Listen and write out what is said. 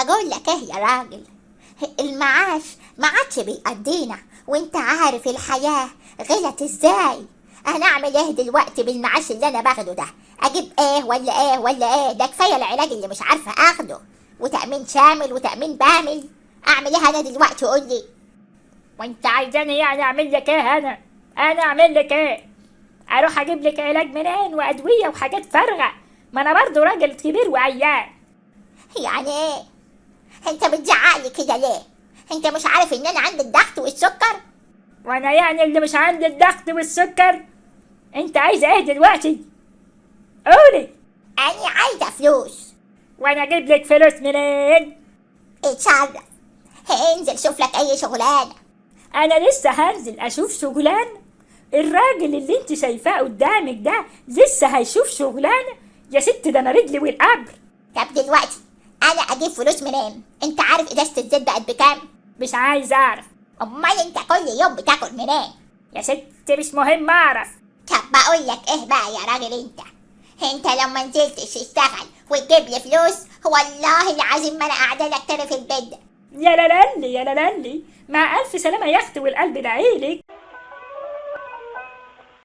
بقول لك ايه يا راجل، المعاش ما عادش بيقضينا، وانت عارف الحياة غلت ازاي. انا اعمل ايه دلوقتي بالمعاش اللي انا باخده ده؟ اجيب ايه ولا ايه ولا ايه؟ ده كفاية العلاج اللي مش عارفة اخده، وتأمين شامل وتأمين بامل. اعمل ايه انا دلوقتي؟ قول لي. وانت عايزاني يعني اعمل لك ايه؟ انا اعمل لك ايه؟ اروح اجيب لك علاج منين وادويه وحاجات فارغه؟ ما انا برضو راجل كبير وعيان. يعني ايه؟ انت بتزعقلي كده ليه؟ انت مش عارف ان انا عندي الضغط والسكر؟ وانا يعني اللي مش عندي الضغط والسكر؟ انت عايزه ايه دلوقتي؟ قولي. انا عايزة فلوس. وانا اجيب لك فلوس منين؟ اتصرف، انزل شوف لك اي شغلانة. انا لسه هنزل اشوف شغلانه؟ الراجل اللي انت شايفاه قدامك ده لسه هيشوف شغلانه؟ يا ست ده انا رجلي والقبر. طب دلوقتي انا اجيب فلوس منين؟ انت عارف ازازة الزيت بقت بكام؟ مش عايز اعرف. امال انت كل يوم بتاكل منين؟ يا ست مش مهم اعرف. طب بقول لك ايه بقى يا راجل، انت لو ما نزلتش تشتغل وتجيب لي فلوس، والله العظيم ما انا قاعده لك تاني في البيت ده. يا لالي يا لالي، مع الف سلامه يا اختي والقلب دعيلك.